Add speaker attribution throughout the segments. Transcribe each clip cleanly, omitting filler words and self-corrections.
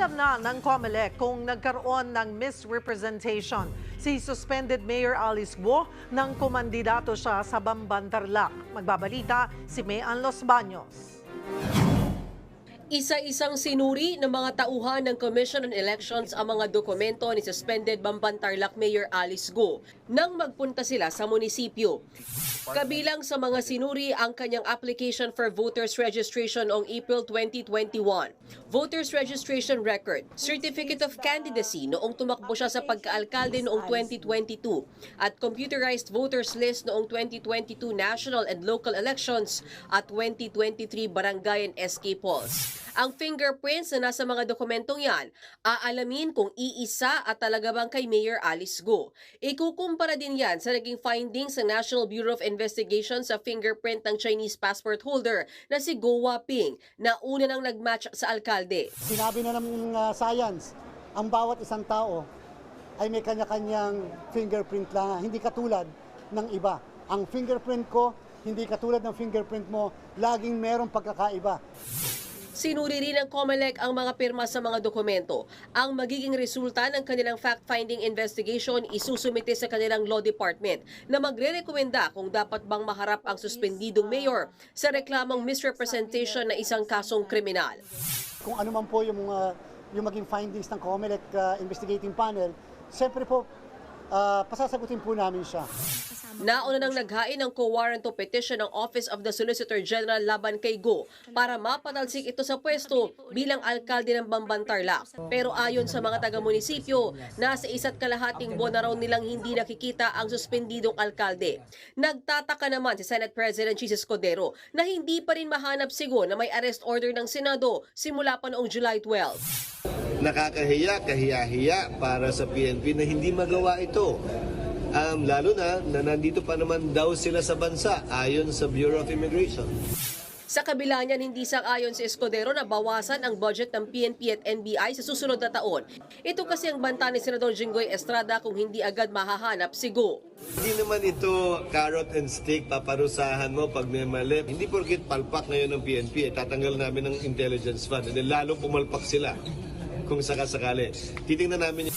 Speaker 1: Alam na ng COMELEC kung nagkaroon ng misrepresentation si suspended Mayor Alice Guo nang kumandidato siya sa Bamban-Tarlac. Magbabalita si Mayan Los Baños.
Speaker 2: Isa-isang sinuri ng mga tauhan ng Commission on Elections ang mga dokumento ni suspended Bamban-Tarlac Mayor Alice Guo nang magpunta sila sa munisipyo. Kabilang sa mga sinuri ang kanyang application for voters registration noong April 2021, voters registration record, certificate of candidacy noong tumakbo siya sa pagkaalkalde noong 2022, at computerized voters list noong 2022 national and local elections at 2023 barangay and SK polls. Ang fingerprints na nasa mga dokumentong yan, aalamin kung iisa at talaga bang kay Mayor Alice Guo. Ikukumpara din yan sa naging findings ng National Bureau of Investigation sa fingerprint ng Chinese passport holder na si Guo Waping na una nang nagmatch sa alkalde.
Speaker 3: Sinabi na ng science, ang bawat isang tao ay may kanya-kanyang fingerprint lang, hindi katulad ng iba. Ang fingerprint ko, hindi katulad ng fingerprint mo, laging merong pagkakaiba.
Speaker 2: Sinuri rin ng COMELEC ang mga pirma sa mga dokumento. Ang magiging resulta ng kanilang fact-finding investigation isusumite sa kanilang law department na magre-rekomenda kung dapat bang maharap ang suspendidong mayor sa reklamong misrepresentation na isang kasong kriminal.
Speaker 3: Kung ano man po yung maging findings ng COMELEC investigating panel, siyempre po pasasagutin po namin siya.
Speaker 2: Nauna nang naghain ng co-warrant of petition ng Office of the Solicitor General laban kay Guo para mapatalsik ito sa pwesto bilang alkalde ng Bamban-Tarlac. Pero ayon sa mga taga-munisipyo, nasa 1.5 buwan na raw nilang hindi nakikita ang suspendidong alkalde. Nagtataka naman si Senate President Jesus Cordero na hindi pa rin mahanap si Guo na may arrest order ng Senado simula pa noong July 12.
Speaker 4: Nakakahiya, kahiya-hiya para sa PNP na hindi magawa ito. Lalo na nandito pa naman daw sila sa bansa ayon sa Bureau of Immigration.
Speaker 2: Sa kabila niyan, hindi sang-ayon si Escudero na bawasan ang budget ng PNP at NBI sa susunod na taon. Ito kasi ang banta ni Senador Jinggoy Estrada kung hindi agad mahahanap si Guo.
Speaker 4: Hindi naman ito carrot and stick, paparusahan mo pag may mali. Hindi porkit palpak ngayon ng PNP, tatanggal namin ng intelligence fund. And lalong pumalpak sila kung sakasakali. Titingnan namin.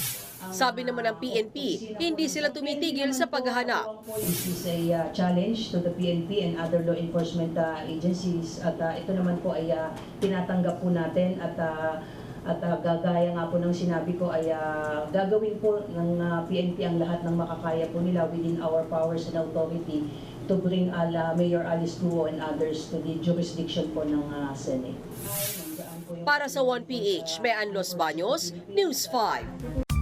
Speaker 2: Sabi naman ng PNP, hindi sila tumitigil sa paghahanap.
Speaker 5: This is a challenge to the PNP and other law enforcement agencies at ito naman po ay tinatanggap po natin at gagaya nga po ng sinabi ko ay gagawin po ng PNP ang lahat ng makakaya po nila within our powers and authority to bring Mayor Alice Guo and others to the jurisdiction po ng Senate.
Speaker 2: Para sa 1PH, Mayan Los Baños, News 5.